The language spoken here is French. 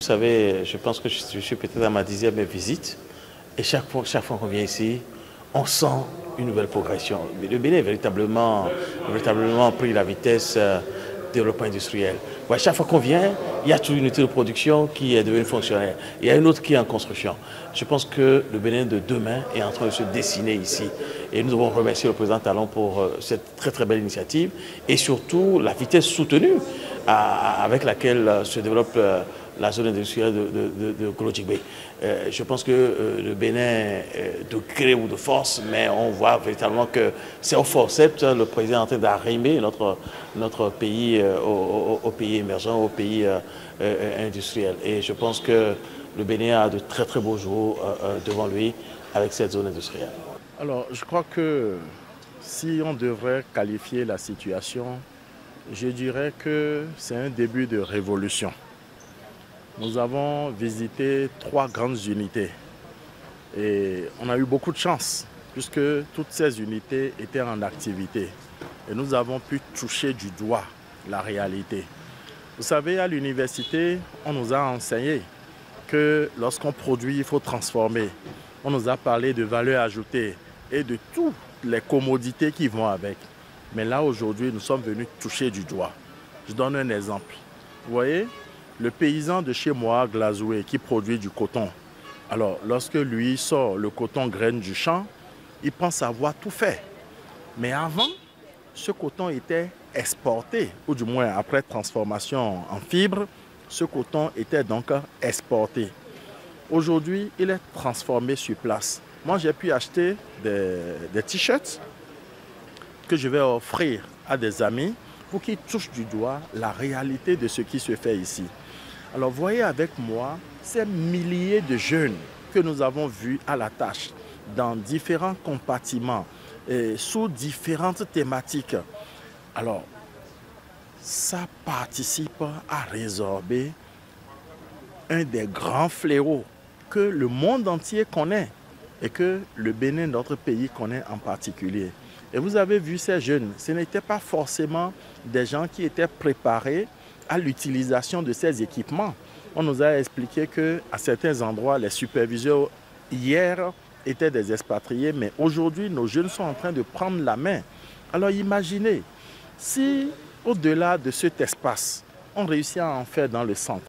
savez, je pense que je suis peut-être à ma 10e visite. Et chaque fois qu'on vient ici, on sent une nouvelle progression. Le Bénin a véritablement pris la vitesse développement industriel. Ouais, chaque fois qu'on vient, il y a toute une unité de production qui est devenue fonctionnelle. Il y a une autre qui est en construction. Je pense que le Bénin de demain est en train de se dessiner ici. Et nous devons remercier le président Talon pour cette très très belle initiative et surtout la vitesse soutenue avec laquelle se développe la zone industrielle de Glodjigbe. Je pense que le Bénin, de gré ou de force, mais on voit véritablement que c'est au forceps, le président est en train d'arrimer notre pays au pays émergent, au pays industriel. Et je pense que le Bénin a de très très beaux jours devant lui avec cette zone industrielle. Alors, je crois que si on devrait qualifier la situation, je dirais que c'est un début de révolution. Nous avons visité 3 grandes unités et on a eu beaucoup de chance puisque toutes ces unités étaient en activité et nous avons pu toucher du doigt la réalité. Vous savez, à l'université, on nous a enseigné que lorsqu'on produit, il faut transformer. On nous a parlé de valeur ajoutée et de toutes les commodités qui vont avec. Mais là, aujourd'hui, nous sommes venus toucher du doigt. Je donne un exemple. Vous voyez, le paysan de chez moi, Glazoué, qui produit du coton. Alors, lorsque lui sort le coton graine du champ, il pense avoir tout fait. Mais avant, ce coton était exporté, ou du moins après transformation en fibre, ce coton était donc exporté. Aujourd'hui, il est transformé sur place. Moi, j'ai pu acheter des t-shirts que je vais offrir à des amis pour qu'ils touchent du doigt la réalité de ce qui se fait ici. Alors, voyez avec moi ces milliers de jeunes que nous avons vus à la tâche dans différents compartiments et sous différentes thématiques. Alors, ça participe à résorber un des grands fléaux que le monde entier connaît et que le Bénin, notre pays, connaît en particulier. Et vous avez vu ces jeunes, ce n'étaient pas forcément des gens qui étaient préparés à l'utilisation de ces équipements. On nous a expliqué qu'à certains endroits, les superviseurs hier étaient des expatriés, mais aujourd'hui, nos jeunes sont en train de prendre la main. Alors imaginez, si au-delà de cet espace, on réussit à en faire dans le centre,